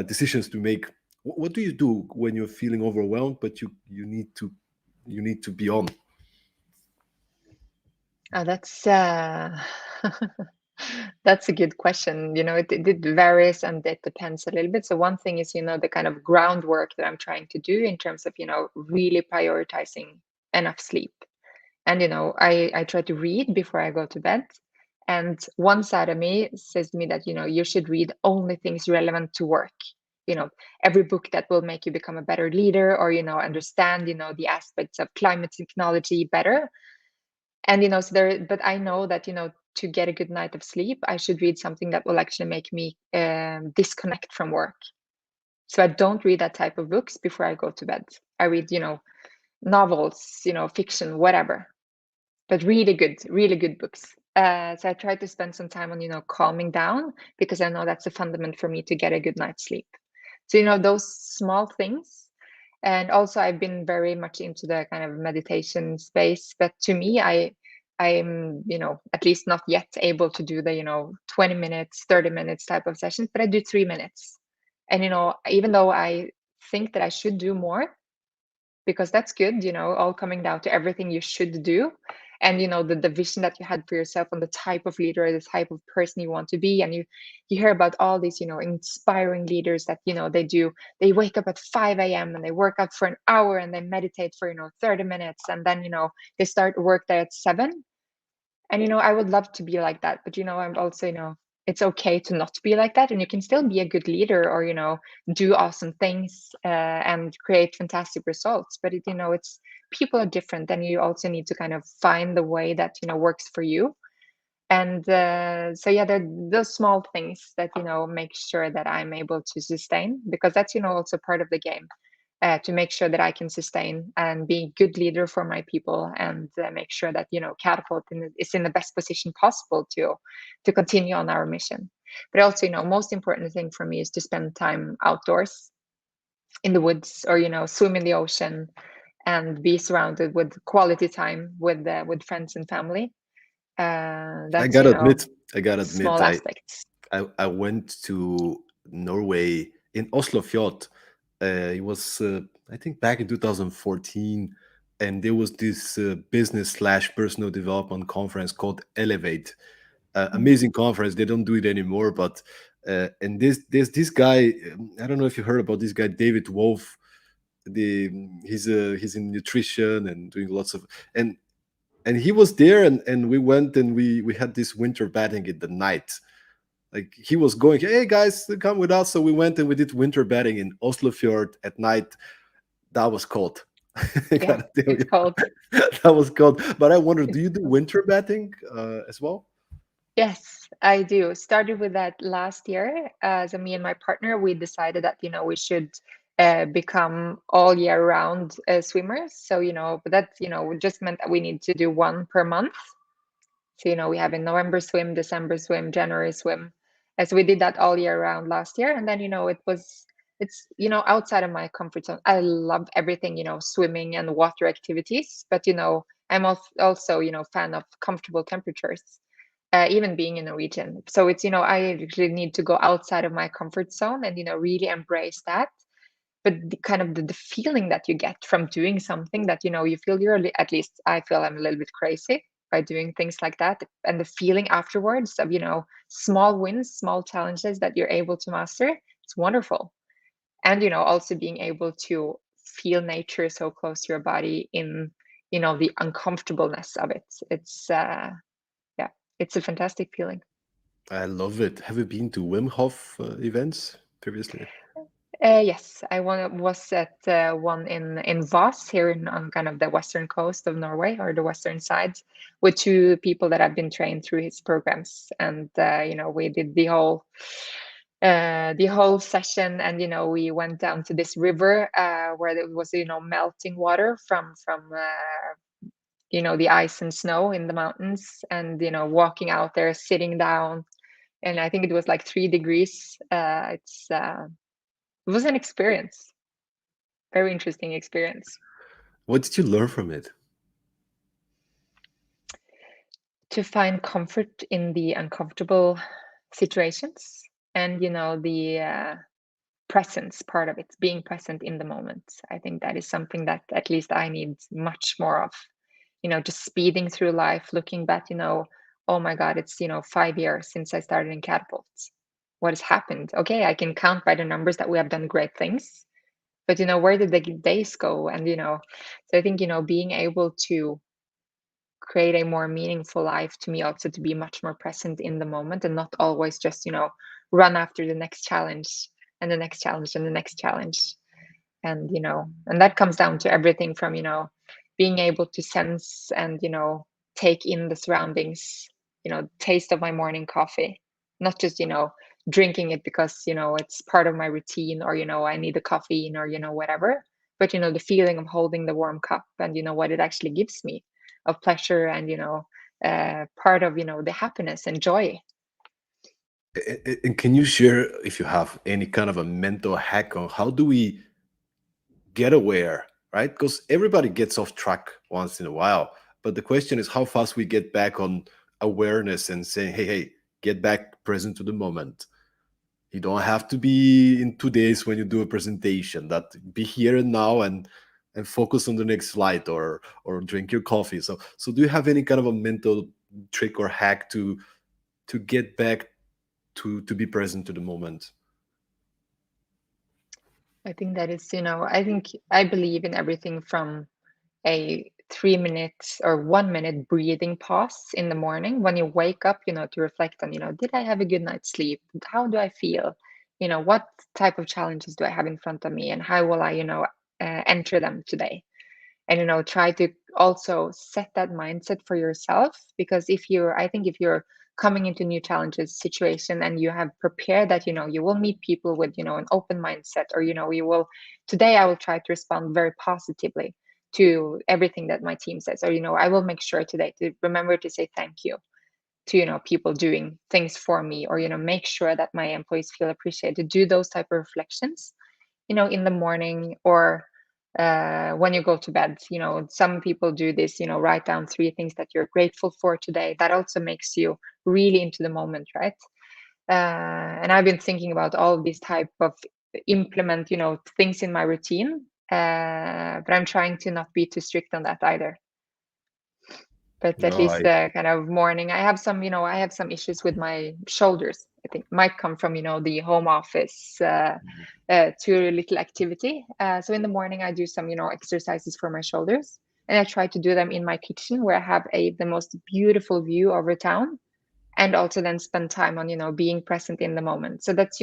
decisions to make. What do you do when you're feeling overwhelmed, but you need to be on? That's that's a good question. It varies and it depends a little bit. So one thing is, the kind of groundwork that I'm trying to do in terms of, really prioritizing enough sleep. And, I try to read before I go to bed. And one side of me says to me that, you should read only things relevant to work. Every book that will make you become a better leader or, understand, the aspects of climate technology better. And, but I know that, to get a good night of sleep, I should read something that will actually make me disconnect from work. So I don't read that type of books before I go to bed. I read, novels, fiction, whatever, but really good books. So I try to spend some time on, calming down, because I know that's a fundament for me to get a good night's sleep. So, those small things. And also I've been very much into the kind of meditation space, but to me, I'm, at least not yet able to do the, 20 minutes, 30 minutes type of sessions, but I do 3 minutes. And, even though I think that I should do more, because that's good, all coming down to everything you should do. And, the vision that you had for yourself on the type of leader, the type of person you want to be. And you hear about all these, inspiring leaders that, they wake up at 5 a.m. and they work out for an hour and they meditate for, 30 minutes. And then, they start work there at 7. And, I would love to be like that. But, I'm also, it's okay to not be like that. And you can still be a good leader or, do awesome things and create fantastic results. But, it's people are different. And you also need to kind of find the way that, works for you. And so, yeah, there are those small things that, make sure that I'm able to sustain, because that's, also part of the game. To make sure that I can sustain and be a good leader for my people, and make sure that Catapult is in the best position possible to continue on our mission. But also, most important thing for me is to spend time outdoors in the woods, or swim in the ocean, and be surrounded with quality time with friends and family. That's I gotta admit, small aspects. I went to Norway in Oslo Fjord. It was, I think, back in 2014, and there was this business/personal development conference called Elevate. Amazing conference. They don't do it anymore, but and there's this guy. I don't know if you heard about this guy, David Wolf. He's in nutrition and doing lots of and he was there, and we went, and we had this winter bathing in the night. Like, he was going, hey guys, come with us. So we went and we did winter bathing in Oslo Fjord at night. That was cold. Yeah, it's cold. That was cold. But I wonder, do you do winter bathing as well? Yes, I do. Started with that last year. So me and my partner, we decided that we should become all year round swimmers. So, but that, just meant that we need to do one per month. So, we have a November swim, December swim, January swim. So we did that all year round last year. And then, it's, outside of my comfort zone. I love everything, swimming and water activities, but, I'm also, fan of comfortable temperatures, even being in Norwegian. So it's, I actually need to go outside of my comfort zone and, really embrace that. But the kind of the feeling that you get from doing something that, you feel at least I feel I'm a little bit crazy by doing things like that. And the feeling afterwards of, small wins, small challenges that you're able to master, it's wonderful. And, also being able to feel nature so close to your body in, the uncomfortableness of it. It's, yeah, it's a fantastic feeling. I love it. Have you been to Wim Hof events previously? Yes, I was at one in Voss here on kind of the western coast of Norway, or the western side, with two people that have been trained through his programs, and we did the whole session, and we went down to this river where there was melting water from the ice and snow in the mountains, and walking out there, sitting down, and I think it was like 3 degrees. It was an experience, very interesting experience. What did you learn from it? To find comfort in the uncomfortable situations, and the presence part of it, being present in the moment. I think that is something that at least I need much more of. Just speeding through life, looking back, oh my God, it's 5 years since I started in Catapults. What has happened? Okay, I can count by the numbers that we have done great things, but where did the days go? And so I think being able to create a more meaningful life, to me, also to be much more present in the moment, and not always just run after the next challenge and the next challenge and the next challenge. And and that comes down to everything from being able to sense and take in the surroundings, taste of my morning coffee, not just drinking it because it's part of my routine, or I need a caffeine, or whatever, but the feeling of holding the warm cup, and what it actually gives me of pleasure, and part of the happiness and joy. And can you share, if you have any kind of a mental hack on how do we get aware, right? Because everybody gets off track once in a while, but the question is how fast we get back on awareness and saying, hey, get back present to the moment. You don't have to be in 2 days when you do a presentation. That be here and now, and focus on the next slide, or drink your coffee. So do you have any kind of a mental trick or hack to get back to be present to the moment? I think that is, I believe in everything from a 3 minutes or 1 minute breathing pause in the morning when you wake up, to reflect on, did I have a good night's sleep? How do I feel? What type of challenges do I have in front of me, and how will I, enter them today? And try to also set that mindset for yourself, because I think if you're coming into new challenges situation, and you have prepared that you will meet people with an open mindset, or you will, today I will try to respond very positively to everything that my team says, or I will make sure today to remember to say thank you to people doing things for me, or make sure that my employees feel appreciated. Do those type of reflections in the morning, or when you go to bed. Some people do this, write down 3 things that you're grateful for today. That also makes you really into the moment, right? And I've been thinking about all these type of implement things in my routine, but I'm trying to not be too strict on that either. But at No, least kind of morning, I have some issues with my shoulders. I think might come from the home office, too little activity. So in the morning I do some exercises for my shoulders, and I try to do them in my kitchen, where I have the most beautiful view over town, and also then spend time on being present in the moment. So that's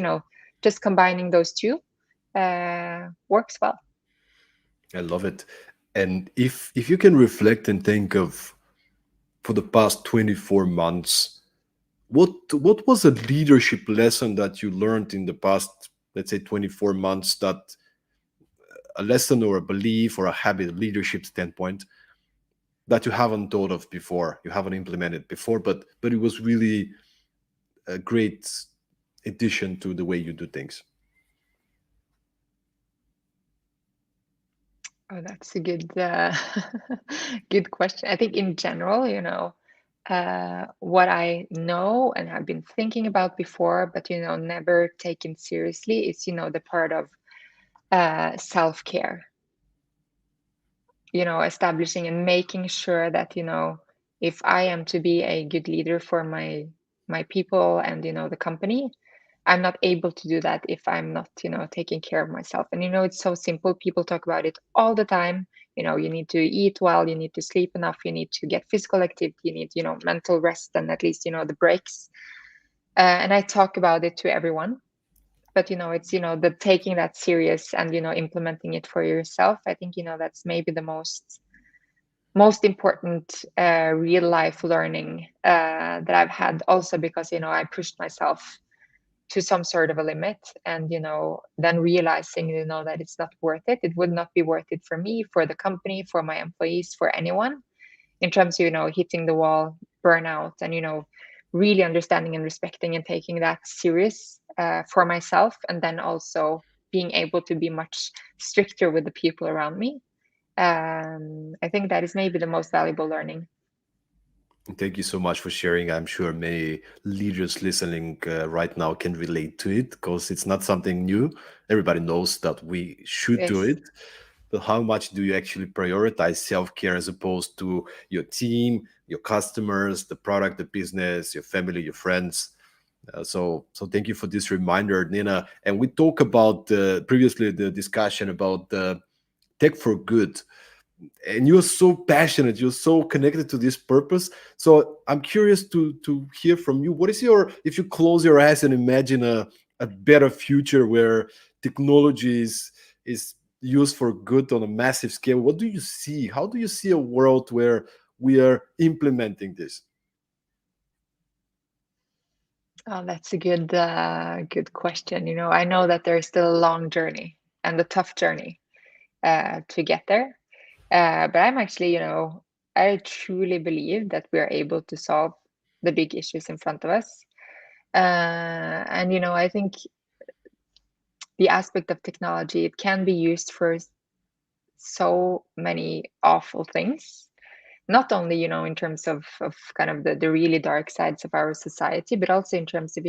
just combining those two works well. I love it. And if you can reflect and think of, for the past 24 months, what was a leadership lesson that you learned in the past, let's say, 24 months, that a lesson or a belief or a habit, leadership standpoint that you haven't thought of before, you haven't implemented before, but it was really a great addition to the way you do things? Oh, that's a good good question. I think in general, what I know and have been thinking about before, but never taken seriously is the part of self-care. Establishing and making sure that if I am to be a good leader for my people and the company, I'm not able to do that if I'm not taking care of myself. And it's so simple. People talk about it all the time. You need to eat well, you need to sleep enough, you need to get physical activity, you need mental rest, and at least the breaks. And I talk about it to everyone, but it's the taking that serious and implementing it for yourself. I think that's maybe the most important real life learning that I've had, also because I pushed myself to some sort of a limit, and then realizing that it's not worth it. It would not be worth it for me, for the company, for my employees, for anyone, in terms of hitting the wall, burnout, and really understanding and respecting and taking that serious for myself, and then also being able to be much stricter with the people around me. I think that is maybe the most valuable learning. Thank you so much for sharing. I'm sure many leaders listening right now can relate to it, because it's not something new. Everybody knows that we should do Yes. it. But how much do you actually prioritize self-care as opposed to your team, your customers, the product, the business, your family, your friends? So thank you for this reminder, Nina. And we talked about previously the discussion about tech for good, and you're so passionate, you're so connected to this purpose. So I'm curious to hear from you. What is your, if you close your eyes and imagine a better future where technology is used for good on a massive scale, what do you see? How do you see a world where we are implementing this? Oh, that's a good question. I know that there's still a long journey and a tough journey to get there. But I'm actually, I truly believe that we are able to solve the big issues in front of us. And I think the aspect of technology, it can be used for so many awful things. Not only, in terms of kind of the really dark sides of our society, but also in terms of,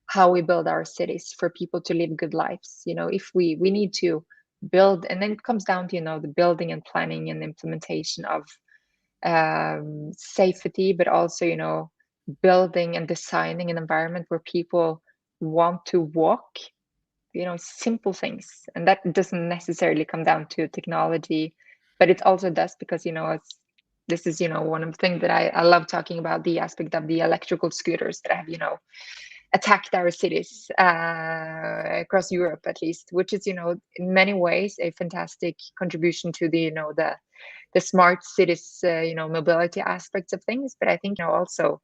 how we build our cities for people to live good lives. If we need to build, and then it comes down to, the building and planning and implementation of safety, but also, building and designing an environment where people want to walk, simple things. And that doesn't necessarily come down to technology, but it also does, because, this is, one of the things that I love talking about, the aspect of the electrical scooters that have, attacked our cities across Europe, at least, which is, in many ways a fantastic contribution to the, the smart cities, mobility aspects of things. But I think, also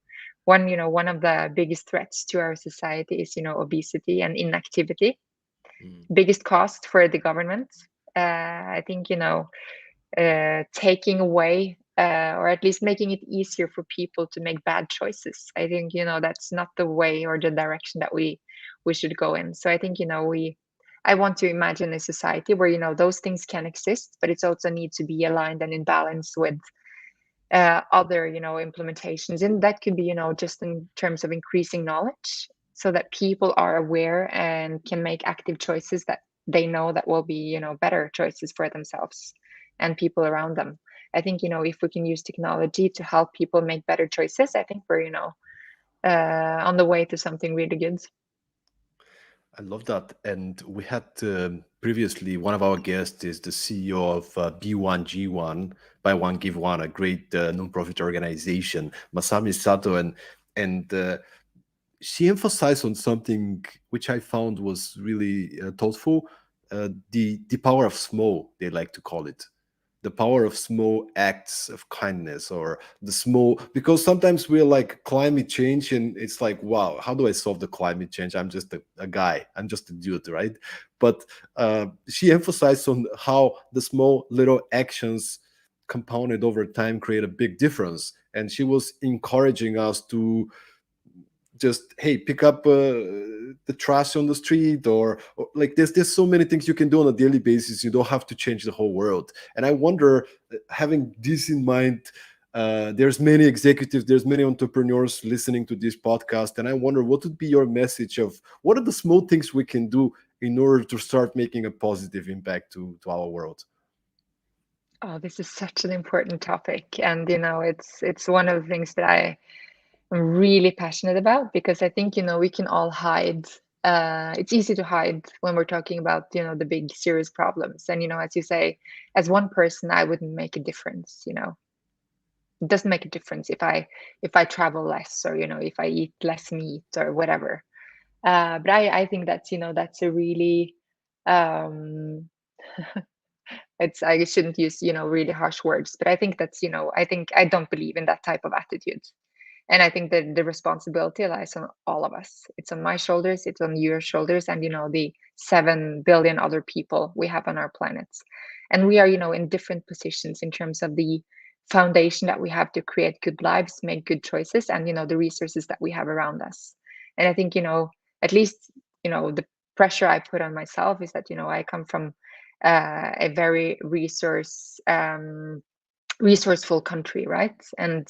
one of the biggest threats to our society is, obesity and inactivity. Biggest cost for the government. I think, taking away or at least making it easier for people to make bad choices. I think, that's not the way or the direction that we should go in. So I think, I want to imagine a society where, those things can exist, but it's also need to be aligned and in balance with other, implementations. And that could be, just in terms of increasing knowledge, so that people are aware and can make active choices that they know that will be, better choices for themselves and people around them. I think, if we can use technology to help people make better choices, I think we're, on the way to something really good. I love that. And we had previously, one of our guests is the CEO of B1G1, Buy One Give One, a great nonprofit organization, Masami Sato, and she emphasized on something which I found was really thoughtful, the power of small, they like to call it. the power of small acts of kindness, or the small, because sometimes we're like climate change and it's like, wow, how do I solve the climate change? I'm just a guy, I'm just a dude, right? But she emphasized on how the small little actions compounded over time create a big difference, and she was encouraging us to just, hey, pick up the trash on the street, or like there's so many things you can do on a daily basis. You don't have to change the whole world. And I wonder, having this in mind, there's many executives, there's many entrepreneurs listening to this podcast, and I wonder what would be your message of what are the small things we can do in order to start making a positive impact to our world. Oh, this is such an important topic, and it's one of the things that I'm really passionate about, because I think we can all hide. It's easy to hide when we're talking about the big serious problems, and as you say, as one person, I wouldn't make a difference. It doesn't make a difference if I travel less, or if I eat less meat or whatever. But I think that's a really um, I shouldn't use really harsh words, but I think I don't believe in that type of attitude. And I think that the responsibility lies on all of us. It's on my shoulders, it's on your shoulders, and the 7 billion other people we have on our planet. And we are in different positions in terms of the foundation that we have to create good lives, make good choices, and the resources that we have around us. And I think at least the pressure I put on myself is that I come from a very resourceful country, right? And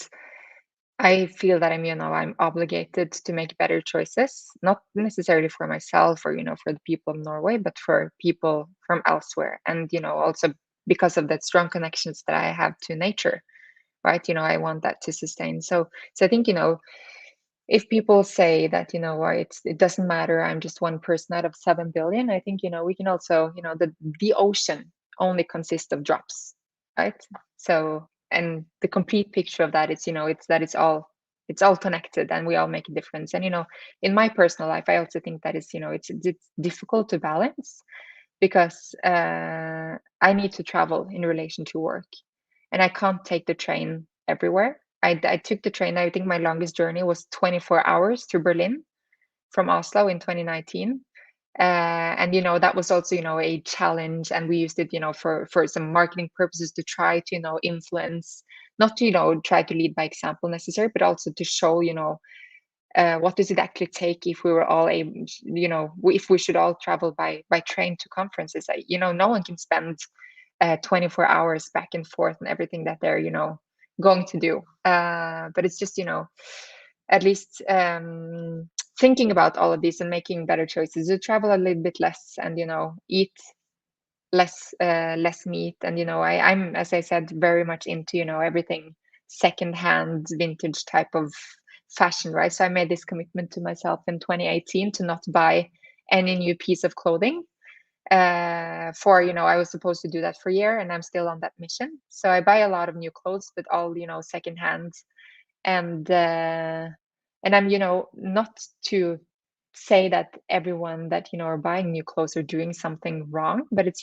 I feel that I'm obligated to make better choices, not necessarily for myself, or for the people of Norway, but for people from elsewhere. And also because of that strong connections that I have to nature, right? I want that to sustain. So I think if people say that it doesn't matter, I'm just one person out of 7 billion, I think we can also the ocean only consists of drops, right? So, and the complete picture of that is it's all connected, and we all make a difference. And in my personal life, I also think that it's difficult to balance, because I need to travel in relation to work, and I can't take the train everywhere. I took the train. I think my longest journey was 24 hours to Berlin from Oslo in 2019. And that was also a challenge, and we used it for some marketing purposes, to try to influence, not to try to lead by example necessarily, but also to show what does it actually take if we were all able, if we should all travel by train to conferences. No one can spend 24 hours back and forth and everything that they're going to do, but it's just at least thinking about all of this and making better choices, to travel a little bit less, and eat less meat. And I'm, as I said, very much into everything secondhand, vintage type of fashion, right? So I made this commitment to myself in 2018 to not buy any new piece of clothing. For I was supposed to do that for a year, and I'm still on that mission. So I buy a lot of new clothes, but all secondhand. And I'm not to say that everyone that are buying new clothes are doing something wrong, but it's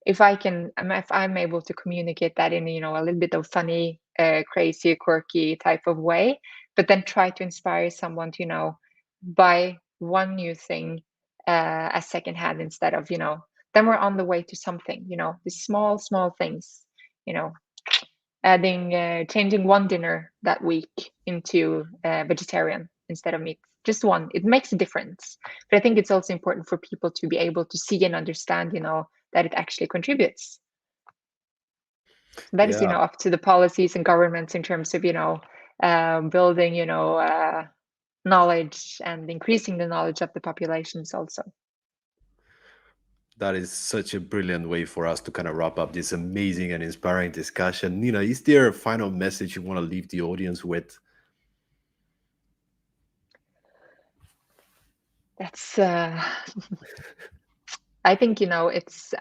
if I'm able to communicate that in a little bit of funny, crazy, quirky type of way, but then try to inspire someone to buy one new thing as secondhand, instead of then we're on the way to something. The small things, you know changing one dinner that week into vegetarian instead of meat, just one, it makes a difference. But I think it's also important for people to be able to see and understand that it actually contributes. So that is Yeah, up to the policies and governments in terms of building knowledge and increasing the knowledge of the populations also. that is such a brilliant way for us to kind of wrap up this amazing and inspiring discussion. Nina, is there a final message you want to leave the audience with? That's I think it's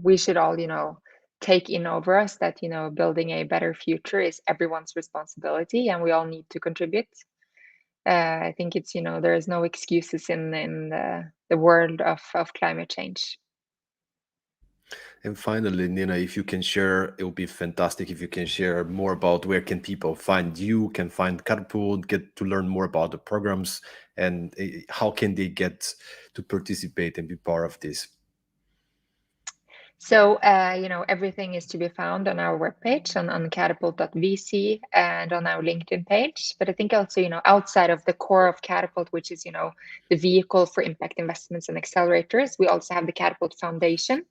we should all take in over us that building a better future is everyone's responsibility, and we all need to contribute. I think it's there is no excuses in the world of climate change. And finally, Nina, if you can share, it would be fantastic if you can share more about where can people find you, can find Catapult, get to learn more about the programs, and how can they get to participate and be part of this. So, everything is to be found on our webpage on catapult.vc and on our LinkedIn page. But I think also, outside of the core of Catapult, which is, the vehicle for impact investments and accelerators, we also have the Catapult Foundation,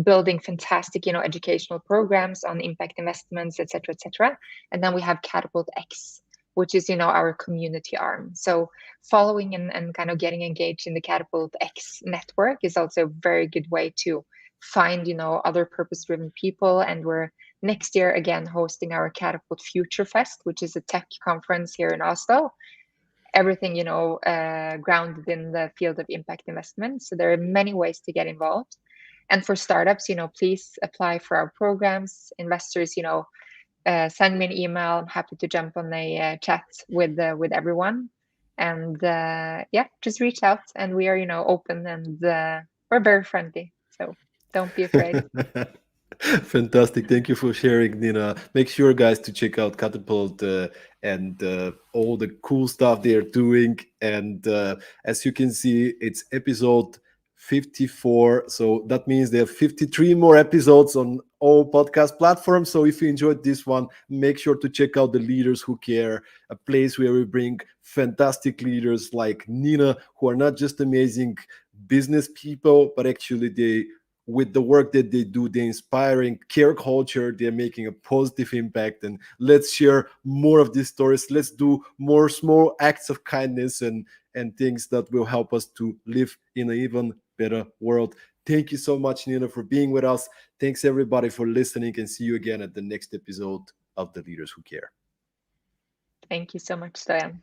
building fantastic, educational programs on impact investments, et cetera. And then we have Katapult X, which is, our community arm. So following and kind of getting engaged in the Katapult X network is also a very good way to find, other purpose-driven people. And we're next year again hosting our Katapult Future Fest, which is a tech conference here in Oslo. Everything, grounded in the field of impact investment. So there are many ways to get involved. And for startups, please apply for our programs. Investors, send me an email. I'm happy to jump on a chat with everyone. And just reach out. And we are, open and we're very friendly. So don't be afraid. Fantastic. Thank you for sharing, Nina. Make sure, guys, to check out Catapult and all the cool stuff they are doing. And as you can see, it's episode 54. So that means there are 53 more episodes on all podcast platforms. So if you enjoyed this one, make sure to check out The Leaders Who Care, a place where we bring fantastic leaders like Nina, who are not just amazing business people, but actually with the work that they do, they're inspiring care culture, they're making a positive impact. And let's share more of these stories. Let's do more small acts of kindness and things that will help us to live in an even better world. Thank you so much, Nina, for being with us. Thanks everybody for listening, and see you again at the next episode of The Leaders Who Care. Thank you so much, Stoyan.